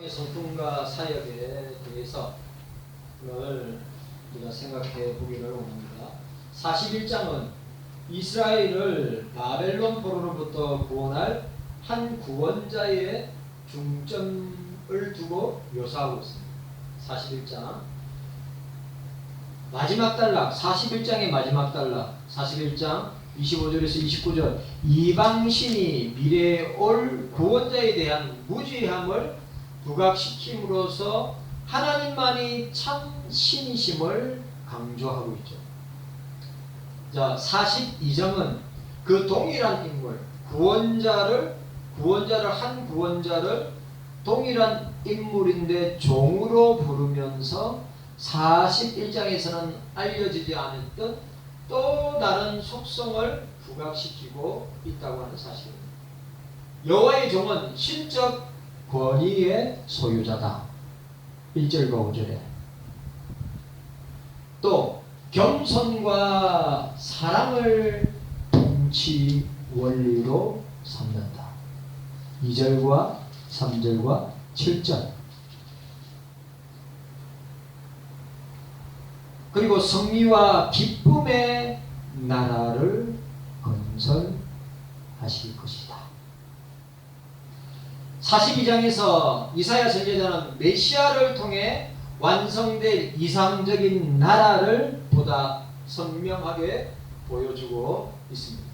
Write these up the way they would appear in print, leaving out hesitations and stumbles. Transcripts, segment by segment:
성품과 사역에 대해서 오늘 우리가 생각해 보기를 원합니다. 41장은 이스라엘을 바벨론 포로로부터 구원할 한 구원자의 중점을 두고 묘사하고 있습니다. 41장 마지막 단락, 41장의 마지막 단락, 41장 25절에서 29절, 이방신이 미래에 올 구원자에 대한 무지함을 부각시킴으로써 하나님만이 참 신이심을 강조하고 있죠. 자, 42장은 그 동일한 인물, 한 구원자를 동일한 인물인데 종으로 부르면서 41장에서는 알려지지 않았던 또 다른 속성을 부각시키고 있다고 하는 사실입니다. 여호와의 종은 신적 권위의 소유자다. 1절과 5절에 또 겸손과 사랑을 통치 원리로 삼는다. 2절과 3절과 7절 그리고 성리와 기쁨의 나라를 건설하실 것이다. 42장에서 이사야 선지자는 메시아를 통해 완성될 이상적인 나라를 보다 선명하게 보여주고 있습니다.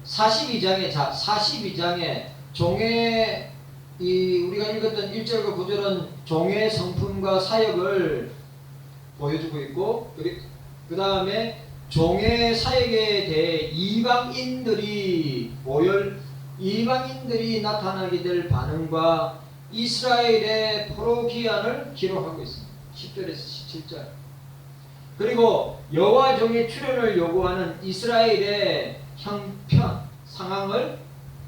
42장에 종의 우리가 읽었던 1절과 9절은 종의 성품과 사역을 보여주고 있고, 그 다음에 종의 사역에 대해 이방인들이 나타나게 될 반응과 이스라엘의 포로 기한을 기록하고 있습니다. 10절에서 17절. 그리고 여호와 종의 출현을 요구하는 이스라엘의 형편, 상황을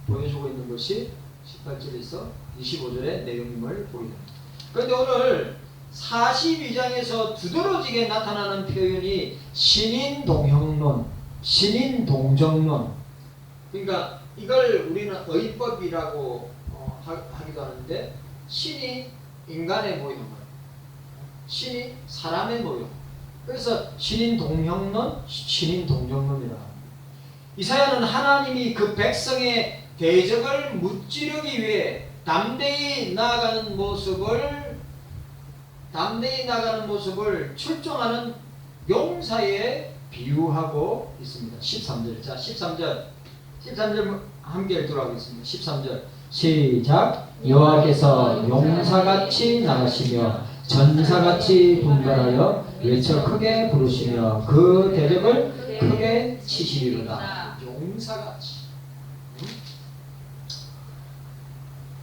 보여주고 있는 것이 18절에서 25절의 내용임을 보입니다. 그런데 오늘 42장에서 두드러지게 나타나는 표현이 신인동형론, 신인동정론. 그러니까 이걸 우리는 의법이라고 하기도 하는데, 신이 인간의 모형, 신이 사람의 모형. 그래서 신인동형론, 신인동정론이라 합니다. 이사야는 하나님이 그 백성의 대적을 무찌르기 위해 담대히 나아가는 모습을 출정하는 용사에 비유하고 있습니다. 13절. 자, 13절 함께 읽도록 하겠습니다. 13절 시작. 여호와께서 용사같이 나가시며 전사같이 분발하여 외쳐 크게 부르시며 그 대적을 크게 치시리로다. 용사같이.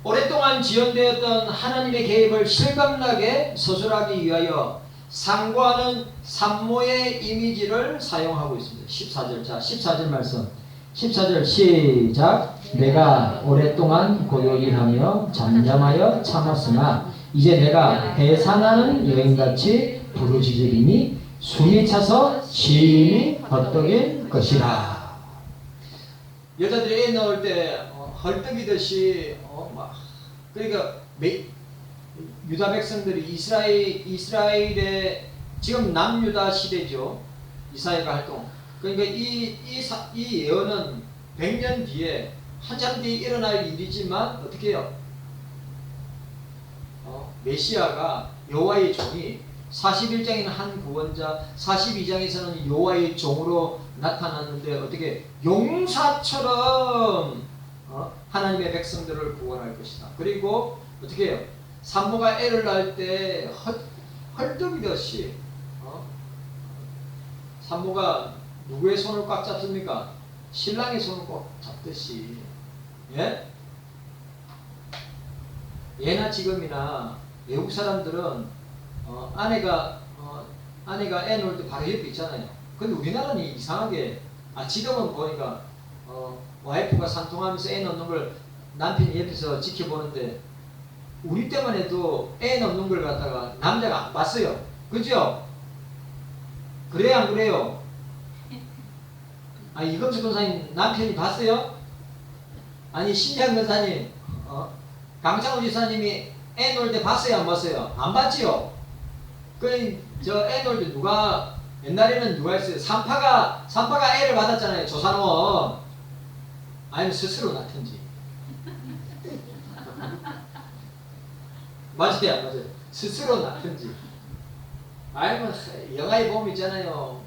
오랫동안 지연되었던 하나님의 개입을 실감나게 서술하기 위하여 상고하는 산모의 이미지를 사용하고 있습니다. 14절. 자, 14절 말씀. 14절 시작. 내가 오랫동안 고요히 하며 잠잠하여 참았으나 이제 내가 해산하는 여인같이 부르짖으리니 숨이 차서 심히 헛떡일 것이라. 여자들이 애 낳을 때 헐떡이듯이 그러니까 유다 백성들이 이스라엘의 지금 남유다 시대죠. 이사야가 활동. 그러니까 이 예언은 100년 뒤에 한참 뒤에 일어날 일이지만 어떻게 해요? 메시아가 여호와의 종이 41장에는 한 구원자, 42장에서는 여호와의 종으로 나타났는데 어떻게 용사처럼 하나님의 백성들을 구원할 것이다. 그리고 어떻게 해요? 산모가 애를 낳을 때 헐떡이듯이 산모가 누구의 손을 꽉 잡습니까? 신랑의 손을 꽉 잡듯이. 예? 예나 지금이나 외국 사람들은 아내가 애 놓을 때 바로 옆에 있잖아요. 근데 우리나라는 이상하게 지금은 보니까 와이프가 산통하면서 애 놓는 걸 남편이 옆에서 지켜보는데, 우리 때만 해도 애 놓는 걸 갖다가 남자가 안 봤어요. 그죠? 그래요, 안 그래요? 이금수 권사님 남편이 봤어요? 아니 신장 권사님 강창호 지사님이 애 놀 때 봤어요, 안 봤어요? 안 봤지요? 저 애 놀 때 누가, 옛날에는 누가 했어요? 산파가 애를 받았잖아요, 조산원. 아니면 스스로 낳든지. 맞아요, 안 맞아요? 스스로 낳든지. 아니면 영화에 보면 있잖아요.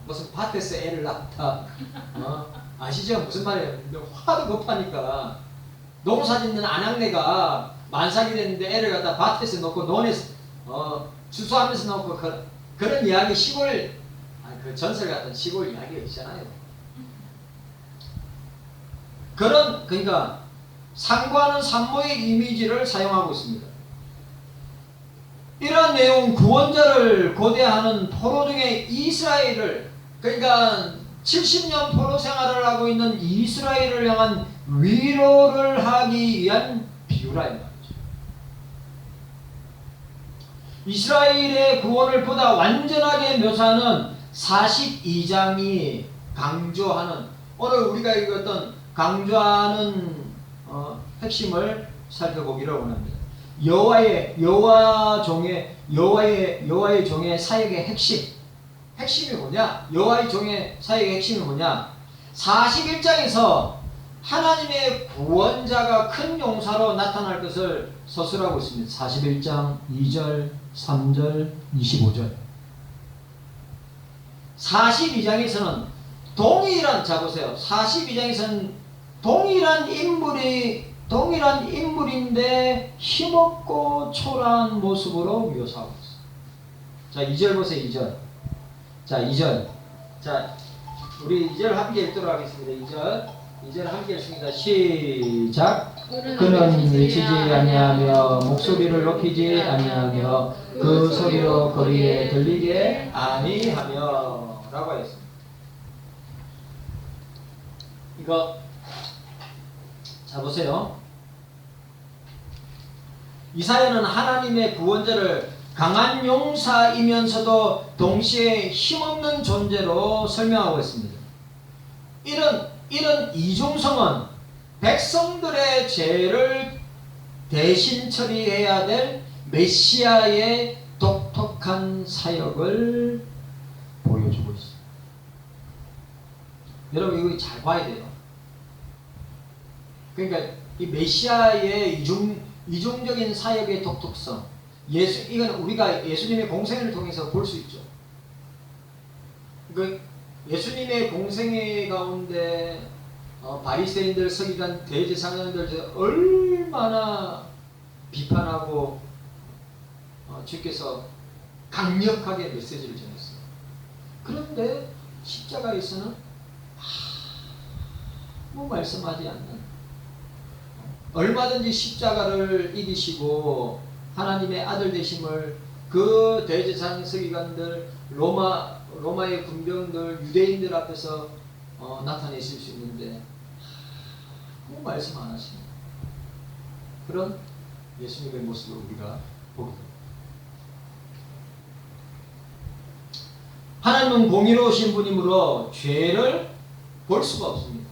무슨 밭에서 애를 낳다. 아시죠? 무슨 말이에요? 화도 급하니까 농사 짓는 아낙네가 만삭이 됐는데 애를 갖다 밭에서 놓고 논에서 추수하면서 놓고 그런 이야기 시골 그 전설 같은 시골 이야기가 있잖아요. 그러니까 상과는 산모의 이미지를 사용하고 있습니다. 이러한 내용 구원자를 고대하는 포로 중에 이스라엘을, 그러니까 70년 포로 생활을 하고 있는 이스라엘을 향한 위로를 하기 위한 비유라 이 말이죠. 이스라엘의 구원을 보다 완전하게 묘사하는 42장이 강조하는, 오늘 우리가 읽었던 강조하는 핵심을 살펴보기를 원합니다. 여호와의 종의 사역의 핵심이 뭐냐? 여호와의 종의 사역의 핵심이 뭐냐? 41장에서 하나님의 구원자가 큰 용사로 나타날 것을 서술하고 있습니다. 41장 2절, 3절, 25절. 42장에서는 자 보세요. 42장에서는 동일한 인물인데 힘없고 초라한 모습으로 묘사하고 있어요. 자, 2절 보세요. 2절. 자, 2절. 자, 우리 2절 함께 읽도록 하겠습니다. 2절 함께 읽습니다. 시작. 그는 외치지 아니하며 목소리를 높이지 아니하며 그 소리로 거리에 들리게 아니하며 라고 했습니다. 이거 자 보세요. 이사야는 하나님의 구원자를 강한 용사이면서도 동시에 힘없는 존재로 설명하고 있습니다. 이런 이중성은 백성들의 죄를 대신 처리해야 될 메시아의 독특한 사역을 보여주고 있습니다. 여러분 이거 잘 봐야 돼요. 그러니까 이 메시아의 이중적인 사역의 독특성, 이건 우리가 예수님의 공생을 통해서 볼 수 있죠. 그러니까 예수님의 공생의 가운데 바리새인들, 서기관, 대제사장들 얼마나 비판하고 주께서 강력하게 메시지를 전했어요. 그런데 십자가에서는 아무 말씀하지 않는, 얼마든지 십자가를 이기시고 하나님의 아들 되심을 그 대제사장, 서기관들, 로마의 군병들, 유대인들 앞에서 나타내실 수 있는데 아무 말씀 안 하십니다. 그런 예수님의 모습을 우리가 보게 됩니다. 하나님은 공의로우신 분이므로 죄를 볼 수가 없습니다.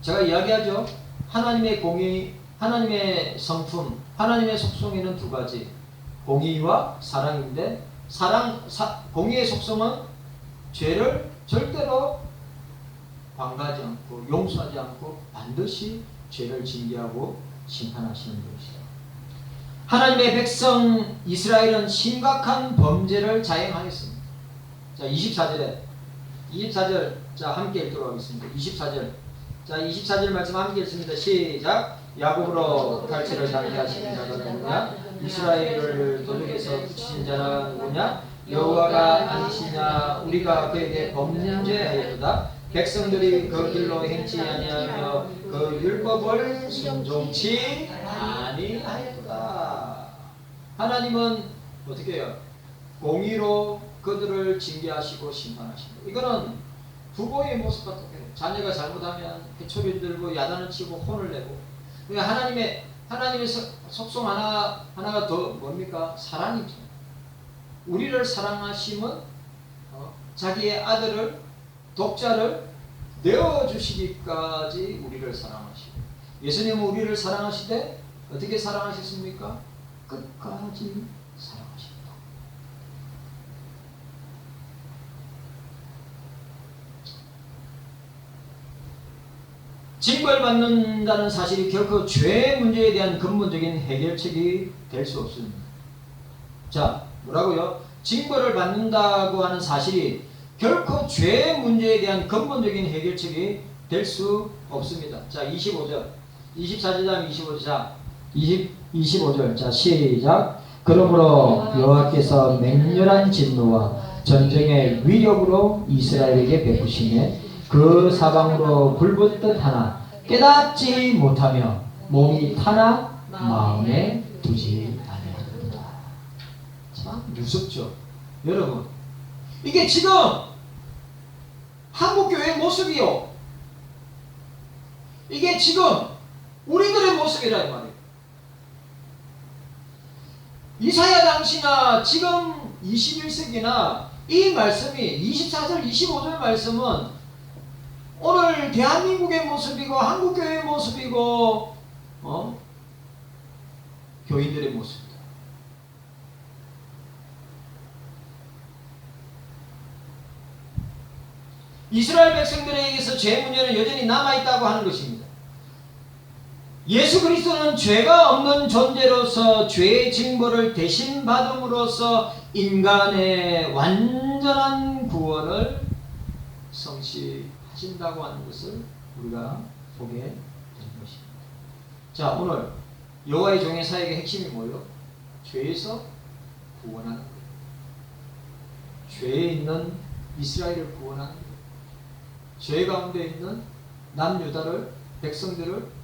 제가 이야기하죠. 하나님의 공의, 하나님의 성품, 하나님의 속성에는 두 가지, 공의와 사랑인데 공의의 속성은 죄를 절대로 방가하지 않고 용서하지 않고 반드시 죄를 징계하고 심판하시는 것이다. 하나님의 백성 이스라엘은 심각한 범죄를 자행하였습니다. 자, 24절 자 함께 읽도록 하겠습니다. 24절. 자, 24절 말씀 함께 읽습니다. 시작. 야곱으로 탈취를 당케 하시는 자가 누구냐? 이스라엘을 도적에서 붙이신 자가 누구냐? 여호와가 아니시냐? 우리가 그에게 범죄하였도다. 백성들이 그 길로 행치 아니하며 그 율법을 순종치 아니하였도다. 하나님은 어떻게 해요? 공의로 그들을 징계하시고 심판하십니다. 이거는 부모의 모습 같아요. 자녀가 잘못하면 회초리 들고 야단을 치고 혼을 내고. 그러니까 하나님의 속성 하나가 더 뭡니까? 사랑이죠. 우리를 사랑하심은 자기의 아들을, 독자를 내어주시기까지 우리를 사랑하시고, 예수님은 우리를 사랑하시되 어떻게 사랑하셨습니까? 끝까지 사랑하셨다. 징벌받는다는 사실이 결코 죄의 문제에 대한 근본적인 해결책이 될 수 없습니다. 자, 뭐라고요? 징벌을 받는다고 하는 사실이 결코 죄의 문제에 대한 근본적인 해결책이 될 수 없습니다. 자, 25절. 24절 25절. 자, 25절. 자, 시작. 그러므로 여호와께서 맹렬한 진노와 전쟁의 위력으로 이스라엘에게 베푸시매 그 사방으로 불붙듯 하나 깨닫지 못하며 몸이 타나 마음에 두지 아니하는다. 참 무섭죠, 여러분. 이게 지금 한국교회의 모습이요. 이게 지금 우리들의 모습이라 이 말이에요. 이사야 당시나 지금 21세기나 이 말씀이 24절 25절 말씀은 오늘 대한민국의 모습이고 한국교회의 모습이고 교인들의 모습이다. 이스라엘 백성들에게서 죄 문제는 여전히 남아있다고 하는 것입니다. 예수 그리스도는 죄가 없는 존재로서 죄의 징벌을 대신 받음으로써 인간의 완전한 구원을 성취하신다고 하는 것을 우리가 보게 되는 것입니다. 자, 오늘 여호와의 종의 사역의 핵심이 뭐예요? 죄에서 구원하는 거예요. 죄에 있는 이스라엘을 구원하는 거예요. 죄 가운데 있는 남유다를 백성들을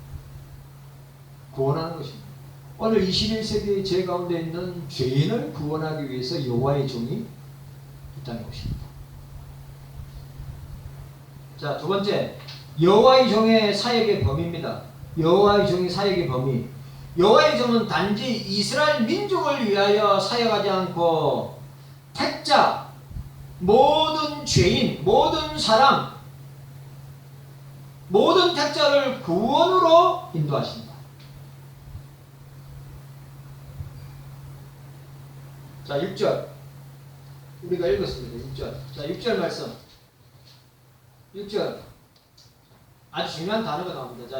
구원하는 것입니다. 오늘 21세기의 죄 가운데 있는 죄인을 구원하기 위해서 여호와의 종이 있다는 것입니다. 자, 두 번째, 여호와의 종의 사역의 범위입니다. 여호와의 종의 사역의 범위. 여호와의 종은 단지 이스라엘 민족을 위하여 사역하지 않고 택자, 모든 죄인, 모든 사람, 모든 택자를 구원으로 인도하신다. 자, 6절. 우리가 읽었습니다. 6절. 자, 6절 말씀. 6절. 아주 중요한 단어가 나옵니다. 자,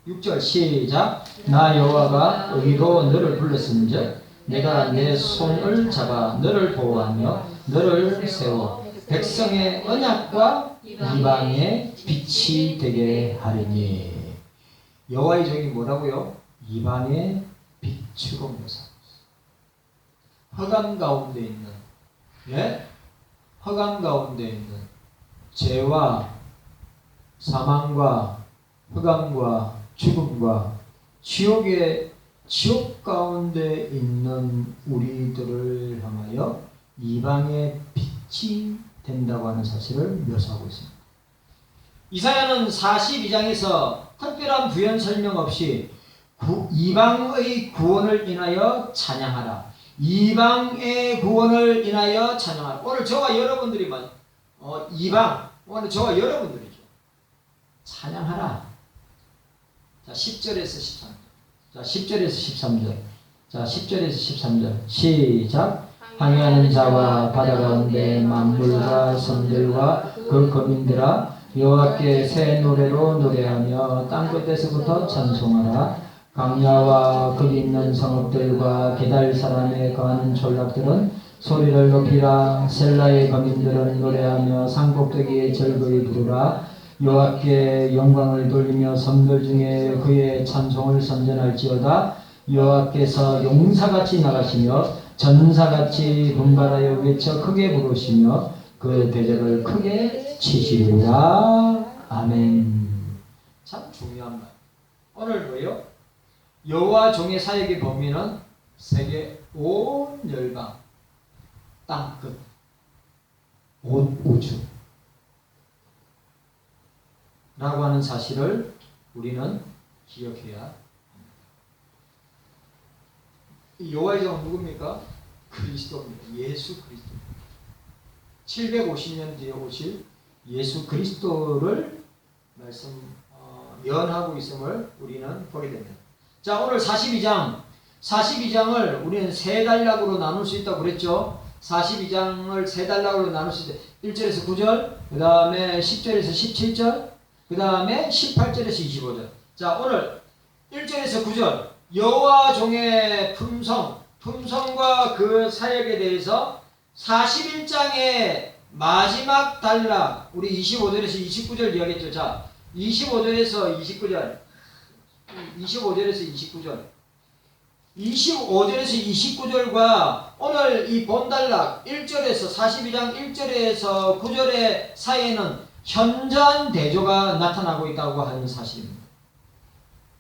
6절 시작. 나 여호와가 의로 너를 불렀은즉 내가 내 손을 잡아 너를 보호하며 너를 세워 백성의 언약과 이방의 빛이 되게 하리니. 여호와의 종이 뭐라고요? 이방의 빛으로 묘사하고 있어요. 허감 가운데 있는, 허감 가운데 있는 죄와 사망과 흑암과 죽음과 지옥 가운데 있는 우리들을 향하여 이방의 빛이 된다고 하는 사실을 묘사하고 있습니다. 이사야는 42장에서 특별한 부연 설명 없이 이방의 구원을 인하여 찬양하라. 이방의 구원을 인하여 찬양하라. 오늘 저와 여러분들이만 이방, 오늘 저와 여러분들이죠. 찬양하라. 자, 10절에서 13절. 자, 10절에서 13절. 자, 10절에서 13절. 시작. 항해하는 자와 바다 가운데 만물과 섬들과 그 거민들아 여호와께 새 노래로 노래하며 땅끝에서부터 찬송하라. 강야와 거기 있는 성읍들과 게달 사람에 거하는 졸락들은 소리를 높이라. 셀라의 거민들은 노래하며 산꼭대기에 즐거이 부르라. 여호와께 영광을 돌리며 섬들 중에 그의 찬송을 선전할지어다. 여호와께서 용사같이 나가시며 전사같이 분발하여 외쳐 크게 부르시며 그 대적을 크게 치시리라. 아멘. 참 중요한 말. 오늘 뭐요? 여호와 종의 사역의 범위는 세계 온 열방, 땅끝, 온 우주 라고 하는 사실을 우리는 기억해야 합니다. 여호와의 종은 누굽니까? 그리스도입니다. 예수 그리스도. 750년 뒤에 오실 예수 그리스도를 예언하고 있음을 우리는 보게 됩니다. 자, 오늘 42장을 우리는 세 단락으로 나눌 수 있다고 그랬죠. 42장을 세 단락으로 나눌 수 있다. 1절에서 9절, 그 다음에 10절에서 17절, 그 다음에 18절에서 25절. 자, 오늘 1절에서 9절 여호와 종의 품성과 그 사역에 대해서 41장의 마지막 단락, 우리 25절에서 29절 이야기했죠. 자, 25절에서 29절, 25절에서 29절과 오늘 이 본단락 1절에서 42장 1절에서 9절의 사이에는 현저한 대조가 나타나고 있다고 하는 사실입니다.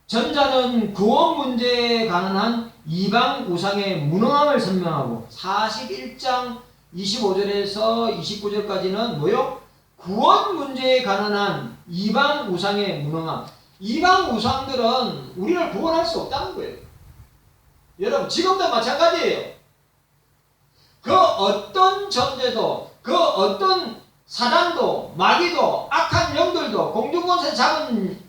전자는 구원 문제에 관한 이방 우상의 무능함을 설명하고 41장 25절에서 29절까지는 뭐요? 구원 문제에 관한 이방 우상의 무능함. 이방 우상들은 우리를 구원할 수 없다는 거예요. 여러분 지금도 마찬가지예요. 그 어떤 존재도, 그 어떤 사단도, 마귀도, 악한 영들도, 공중권세 잡은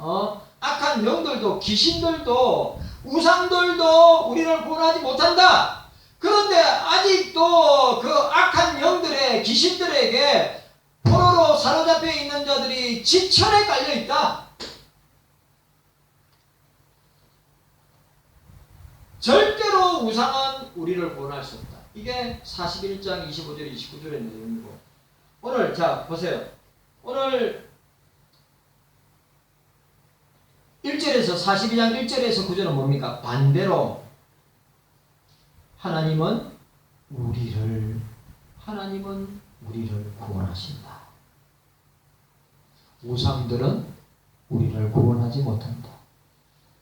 악한 영들도, 귀신들도, 우상들도 우리를 구원하지 못한다. 그런데 아직도 그 악한 영들의 귀신들에게 포로로 사로잡혀 있는 자들이 지천에 깔려 있다. 절대로 우상은 우리를 구원할 수 없다. 이게 41장 25절 29절의 내용이고, 오늘 자 보세요. 오늘 1절에서 42장 1절에서 9절은 뭡니까? 반대로 하나님은 우리를 구원하신다. 우상들은 우리를 구원하지 못한다.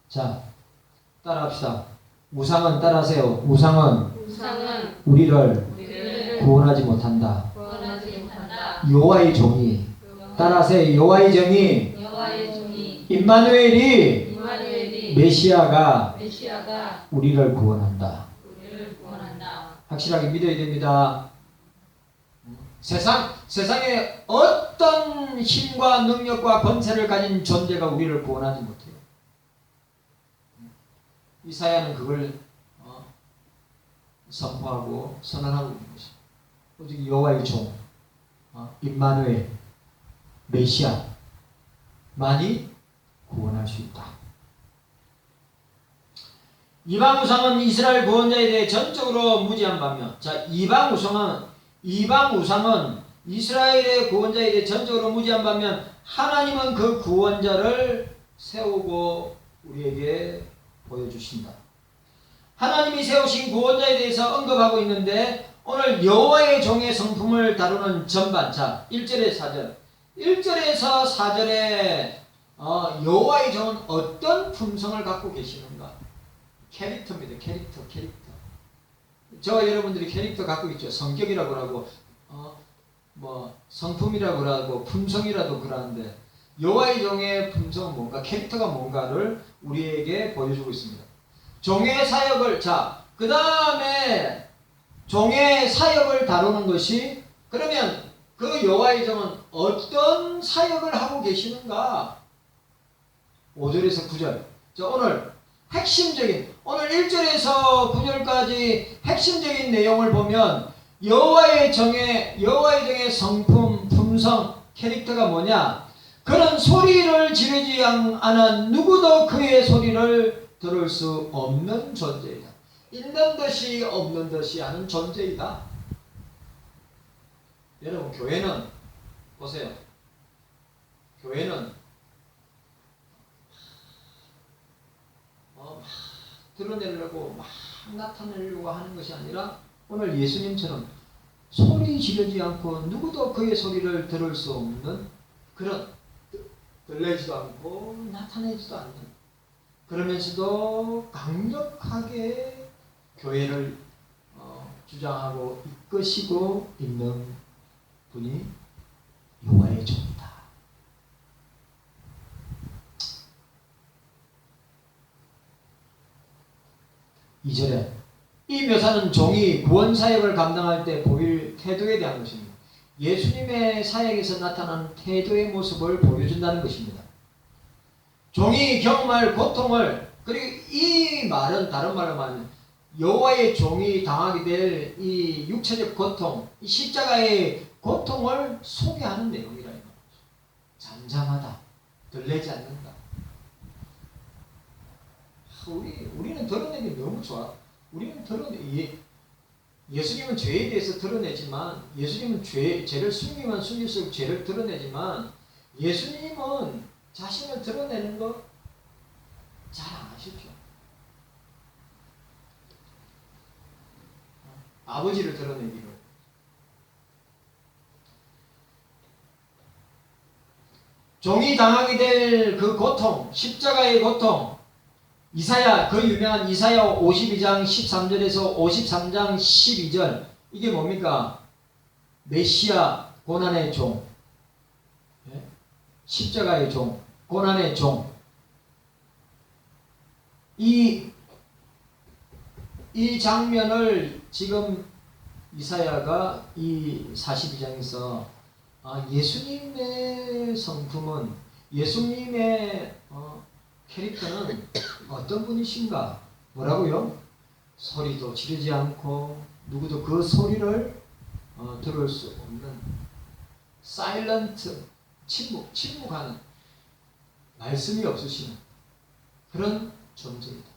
자, 따라합시다. 우상은 따라하세요. 우상은 우리를 구원하지 못한다. 여호와의 종이 따라하세요. 여호와의 종이 임마누엘이 메시아가 우리를 구원한다. 확실하게 믿어야 됩니다. 세상에 어떤 힘과 능력과 권세를 가진 존재가 우리를 구원하지 못해요. 이사야는 그걸 선포하고 선언하고 있는 것입니다. 오직 여호와의 종, 임마누엘, 메시아만이 구원할 수 있다. 이방 우상은 이스라엘 구원자에 대해 전적으로 무지한 반면, 자, 이방 우상은 이스라엘의 구원자에 대해 전적으로 무지한 반면 하나님은 그 구원자를 세우고 우리에게 보여주신다. 하나님이 세우신 구원자에 대해서 언급하고 있는데, 오늘 여호와의 종의 성품을 다루는 전반, 자 1절에서 4절에 여호와의 종은 어떤 품성을 갖고 계시는가? 캐릭터입니다. 캐릭터. 저와 여러분들이 캐릭터 갖고 있죠. 성격이라고 하고 성품이라고 하고 품성이라도 그러는데, 여호와의 종의 품성은 뭔가, 캐릭터가 뭔가를 우리에게 보여주고 있습니다. 종의 사역을, 자, 그 다음에 종의 사역을 다루는 것이, 그러면 그 여호와의 종은 어떤 사역을 하고 계시는가? 5절에서 9절. 자, 오늘 1절에서 9절까지 핵심적인 내용을 보면 여호와의 종의 성품, 품성, 캐릭터가 뭐냐? 그는 소리를 지르지 않은 누구도 그의 소리를 들을 수 없는 존재이다. 있는 듯이 없는 듯이 하는 존재이다. 여러분, 교회는 보세요. 교회는 막 드러내려고 막 나타내려고 하는 것이 아니라, 오늘 예수님처럼 소리 지르지 않고 누구도 그의 소리를 들을 수 없는, 그런 들리지도 않고 나타내지도 않는, 그러면서도 강력하게 교회를 주장하고 이끄시고 있는 분이 여호와의 종이다. 2절에 이 묘사는 종이 구원 사역을 감당할 때 보일 태도에 대한 것입니다. 예수님의 사역에서 나타난 태도의 모습을 보여준다는 것입니다. 종이 경험할 고통을, 그리고 이 말은 다른 말로 말하면 여호와의 종이 당하게 될 이 육체적 고통, 이 십자가의 고통을 소개하는 내용이라 이 말이죠. 잠잠하다, 들리지 않는다. 우리는 드러내기 너무 좋아. 우리는 예수님은 죄에 대해서 드러내지만, 예수님은 죄를 숨기면 숨길수록 죄를 드러내지만, 예수님은 자신을 드러내는 거 잘 안 하시죠. 아버지를 드러내기를. 종이 당하게 될 그 고통, 십자가의 고통, 이사야, 그 유명한 이사야 52장 13절에서 53장 12절, 이게 뭡니까? 메시아 고난의 종, 십자가의 종, 고난의 종. 이 장면을 지금 이사야가 이 42장에서 예수님의 성품은, 예수님의 캐릭터는 어떤 분이신가? 뭐라고요? 소리도 지르지 않고 누구도 그 소리를 들을 수 없는 사일런트, 침묵하는, 말씀이 없으시는 그런 존재이다.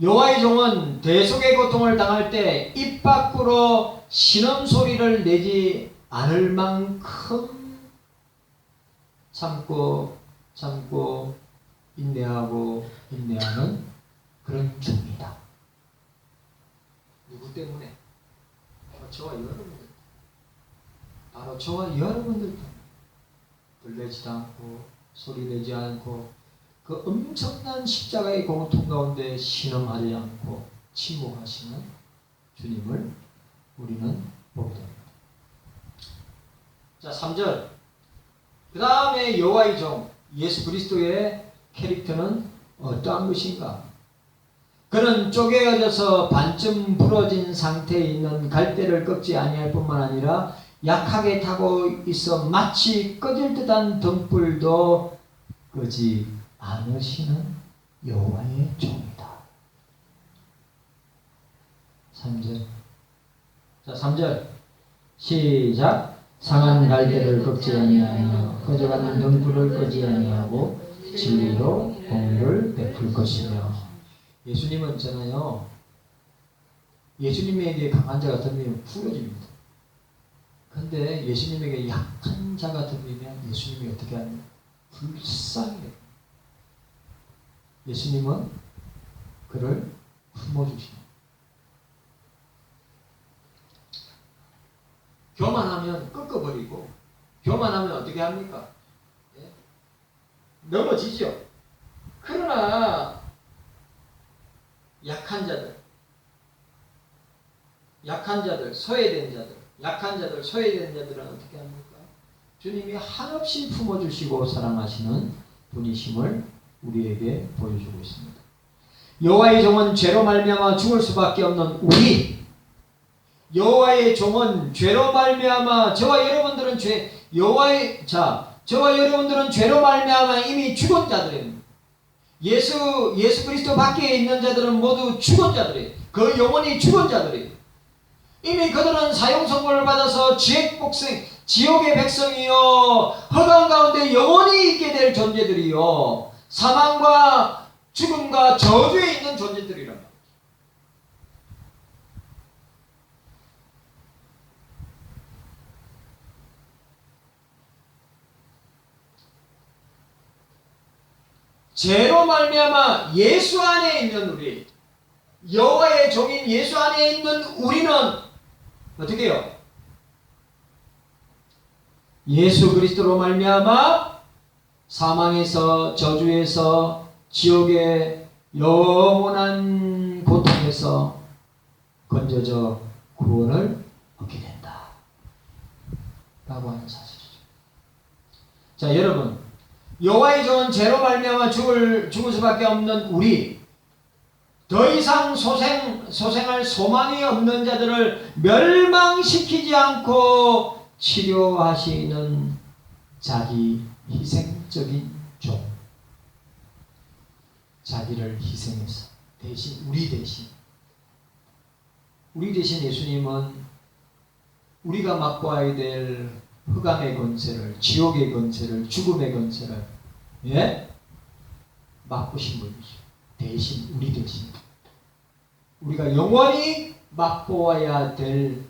여호와의 종은 대속의 고통을 당할 때 입 밖으로 신음소리를 내지 않을 만큼 참고 인내하는 그런 종이다. 누구 때문에? 저와 여러분들. 바로 저와 여러분들 때문에. 불내지도 않고 소리 내지 않고 그 엄청난 십자가의 고통 가운데 신음하지 않고 침묵하시는 주님을 우리는 보게 됩니다. 자, 3절. 그 다음에 여호와의 종 예수 그리스도의 캐릭터는 어떠한 것인가? 그는 쪼개어져서 반쯤 부러진 상태에 있는 갈대를 꺾지 아니할 뿐만 아니라 약하게 타고 있어 마치 꺼질 듯한 등불도 끄지 않으시는 여호와의 종이다. 3절. 자, 3절. 시작. 상한 갈대를 꺾지 아니하며 꺼져가는 등불을 끄지 아니하고 진리로 공의를 베풀 것이며. 예수님은 있잖아요. 예수님에게 강한 자가 들리면 부러집니다. 근데 예수님에게 약한 자가 들리면 예수님이 어떻게 하냐? 불쌍해요. 예수님은 그를 품어주십니다. 교만하면 꺾어버리고, 교만하면 어떻게 합니까? 예? 넘어지죠. 그러나 약한 자들, 소외된 자들은 어떻게 합니까? 주님이 한없이 품어주시고 사랑하시는 분이심을 우리에게 보여주고 있습니다. 여호와의 종은 죄로 말미암아 죽을 수밖에 없는 우리, 여호와의 종은 죄로 말미암아, 저와 여러분들은 죄로 말미암아 이미 죽은 자들입니다. 예수 그리스도 밖에 있는 자들은 모두 죽은 자들이에요. 그 영혼이 죽은 자들이에요. 이미 그들은 사형 선고를 받아서 지옥의 백성이요, 허강 가운데 영원히 있게 될 존재들이요, 사망과 죽음과 저주에 있는 존재들이란 말이에요. 죄로 말미암아 예수 안에 있는 우리, 여호와의 종인 예수 안에 있는 우리는 어떻게 해요? 예수 그리스도로 말미암아 사망에서, 저주에서, 지옥의 영원한 고통에서 건져져 구원을 얻게 된다 라고 하는 사실이죠. 자, 여러분, 여호와의 종은 죄로 말미암아 죽을 수밖에 없는 우리, 더 이상 소생할 소망이 없는 자들을 멸망시키지 않고 치료하시는 자기 희생적인 종. 자기를 희생해서 대신 우리 대신 예수님은 우리가 맛보아야 될 흑암의 권세를, 지옥의 권세를, 죽음의 권세를 맛보신 분이죠. 대신 우리 대신 우리가 영원히 맛보아야 될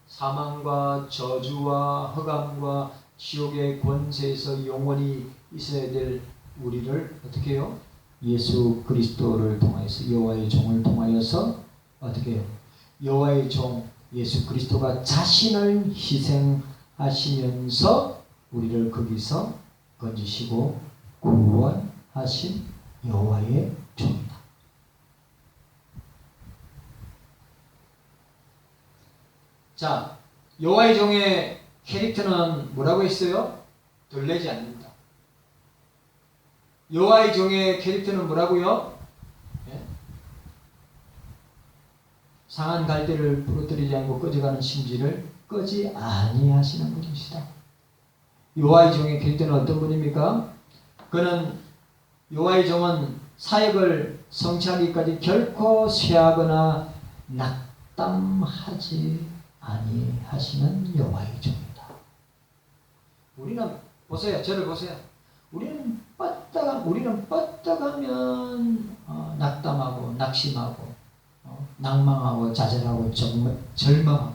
사망과 저주와 흑암과 지옥의 권세에서 영원히 있어야 될 우리를 어떻게 해요? 예수 그리스도를 통하여서 여호와의 종을 통하여서 어떻게 해요? 여호와의 종 예수 그리스도가 자신을 희생하시면서 우리를 거기서 건지시고 구원하신 여호와의 종이다. 자, 여호와의 종의 캐릭터는 뭐라고 했어요? 들레지 않는다. 여호와의 종의 캐릭터는 뭐라고요? 상한 갈대를 부러뜨리지 않고 꺼져가는 심지를 끄지 아니하시는 분이시다. 여호와의 종의 캐릭터는 어떤 분입니까? 그는 여호와의 종은 사역을 성취하기까지 결코 쇠하거나 낙담하지 아니하시는 여호와의 종이다. 우리는 보세요. 저를 보세요. 우리는 뻗다가면 낙담하고 낙심하고 낭망하고 좌절하고 절망하고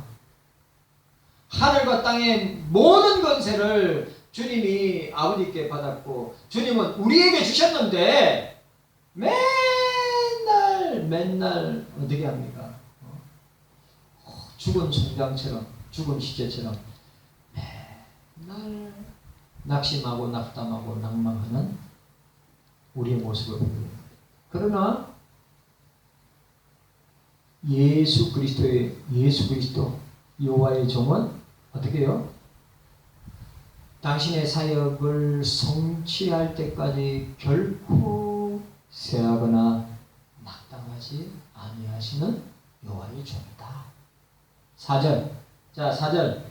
하늘과 땅의 모든 권세를 주님이 아버지께 받았고 주님은 우리에게 주셨는데 맨날 어떻게 합니까? 죽은 송장처럼 죽은 시체처럼 맨날 낙심하고 낙담하고 낭망하는 우리의 모습을 보여요. 그러나 예수 그리스도 여호와의 종은 어떻게 해요? 당신의 사역을 성취할 때까지 결코 쇠하거나 낙담하지 아니하시는 여호와의 종이다. 4절. 자, 4절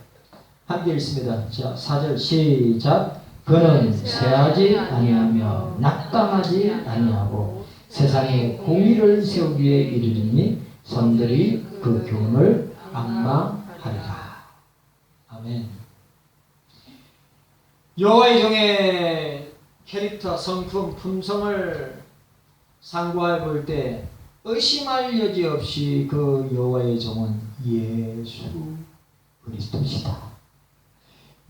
함께 읽습니다. 자, 4절 시작. 그는 쇠하지 아니하며 낙담하지 아니하고 세상에 공의를 세우기에 이르리니 선들이 그 교훈을 앙망하리라. 아멘. 여호와의 종의 캐릭터, 성품, 품성을 상고해 볼 때 의심할 여지 없이 그 여호와의 종은 예수 그리스도시다.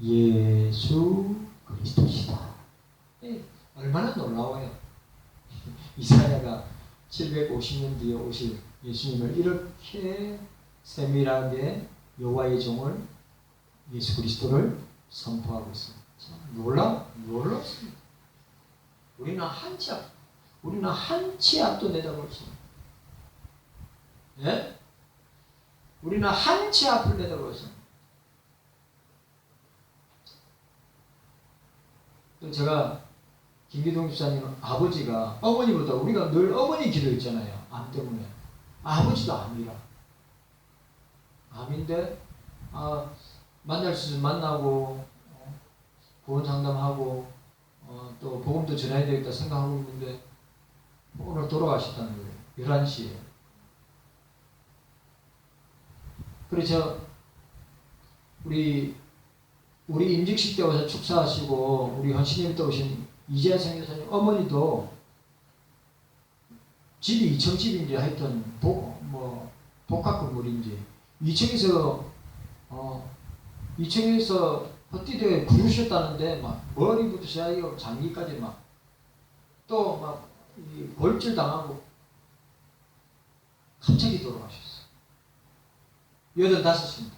예수 그리스도시다. 얼마나 놀라워요. 이사야가 750년 뒤에 오실 예수님을 이렇게 세밀하게 여호와의 종을 예수 그리스도를 선포하고 있습니다. 놀랍습니다. 우리는 한 치 앞도 내다볼 수 없습니다. 예? 우리는 한 치 앞을 내다볼 수 없습니다. 또 제가 김기동 집사님 아버지가 어머니보다 우리가 늘 어머니 기도했잖아요. 암 때문에. 아버지도 암이라. 암인데 만날 수 있으면 만나고 구원 상담하고 또 복음도 전해야 되겠다 생각하고 있는데 오늘 돌아가셨다는 거예요. 11시에. 그래서 우리 임직식 때 와서 축사하시고 우리 헌신일 때 오신 이재하 선교사님 어머니도 집이 2층 집인지 하여튼 복합 건물인지 2층에서 헛디뎌에 구르셨다는데 막 머리부터 시작하고 장기까지 또 골질 당하고 갑자기 돌아가셨어요. 85입니다.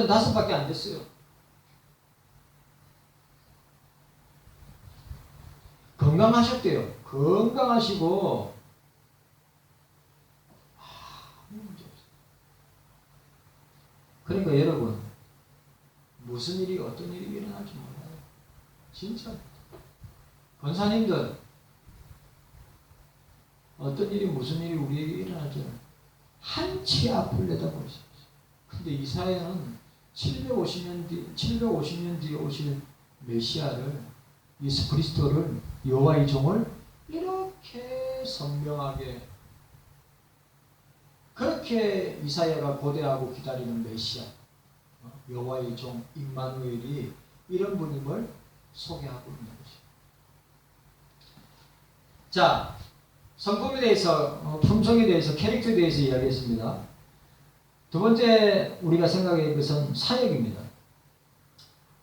85밖에 안 됐어요. 건강하셨대요. 건강하시고 문제 없어요. 그러니까 여러분 무슨 일이 어떤 일이 일어날지 몰라요. 진짜 권사님들 어떤 일이 무슨 일이 우리에게 일어날지 한 치 앞을 내다볼 수 있어요. 근데 이사야는 750년 뒤에 오실 메시아를, 예수 그리스도를, 여호와의 종을 이렇게 선명하게, 그렇게 이사야가 고대하고 기다리는 메시아, 여호와의 종 임마누엘이 이런 분임을 소개하고 있는 것입니다. 자, 성품에 대해서, 품성에 대해서, 캐릭터에 대해서 이야기했습니다. 두 번째 우리가 생각해야 할 것은 사역입니다.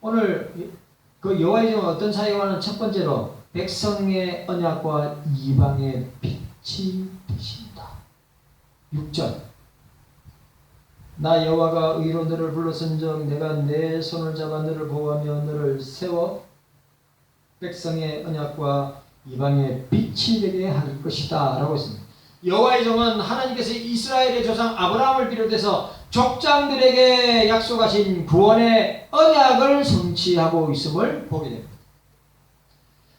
오늘 그 여호와의 종은 어떤 사역을 하는? 첫 번째로 백성의 언약과 이방의 빛이 되신다. 6절, 나 여호와가 의로 너를 불렀은즉 내가 내 손을 잡아 너를 보호하며 너를 세워 백성의 언약과 이방의 빛이 되게 할 것이다 라고 했습니다. 여호와의 종은 하나님께서 이스라엘의 조상 아브라함을 비롯해서 족장들에게 약속하신 구원의 언약을 성취하고 있음을 보게 됩니다.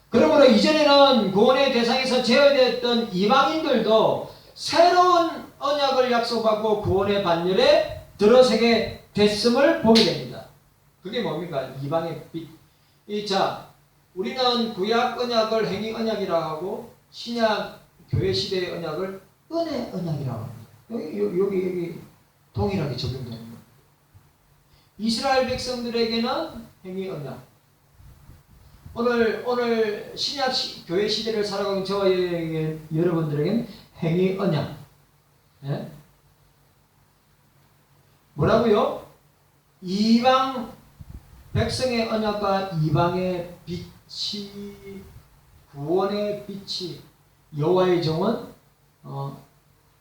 그러므로 이전에는 구원의 대상에서 제외되었던 이방인들도 새로운 언약을 약속받고 구원의 반열에 들어서게 됐음을 보게 됩니다. 그게 뭡니까? 이방의 빛. 자, 우리는 구약 언약을 행위 언약이라고 하고 신약 교회 시대의 언약을 은혜 언약이라고 합니다. 여기 동일하게 적용되는 겁니다. 이스라엘 백성들에게는 행위 언약. 오늘 신약 교회 시대를 살아가는 저와 여러분들에게는 행위 언약. 예? 뭐라고요? 이방 백성의 언약과 이방의 빛이, 구원의 빛이, 여호와의 종은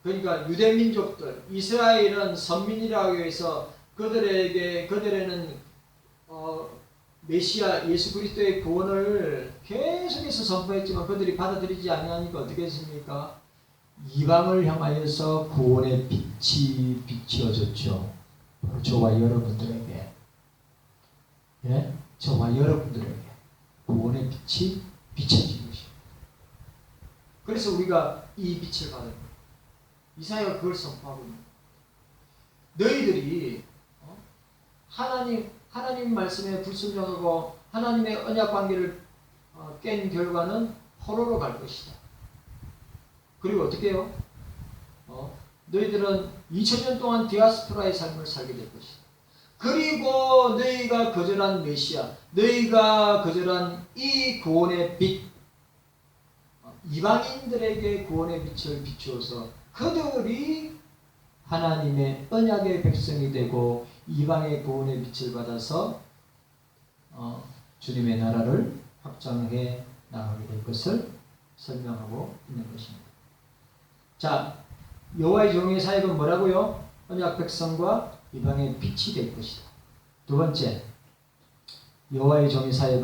그러니까 유대 민족들, 이스라엘은 선민이라고 해서 그들에는 메시아 예수 그리스도의 구원을 계속해서 선포했지만 그들이 받아들이지 아니하니까 어떻게 했습니까? 이방을 향하여서 구원의 빛이 비추어졌죠. 바로 저와 여러분들에게, 예? 저와 여러분들에게 구원의 빛이 비춰진 것입니다. 그래서 우리가 이 빛을 받은 거예요. 이사야가 그걸 선포하고 있는 거예요. 너희들이 하나님 말씀에 불순종하고 하나님의 언약 관계를 깬 결과는 포로로 갈 것이다. 그리고 어떻게 해요? 너희들은 2000년 동안 디아스포라의 삶을 살게 될 것이다. 그리고 너희가 거절한 메시아, 너희가 거절한 이 구원의 빛, 이방인들에게 구원의 빛을 비추어서 그들이 하나님의 언약의 백성이 되고 이방의 구원의 빛을 받아서 주님의 나라를 확장해 나가게 될 것을 설명하고 있는 것입니다. 자, 여호와의 종의 사역은 뭐라고요? 언약 백성과 이방의 빛이 될 것이다. 두 번째, 여호와의 종의 사역은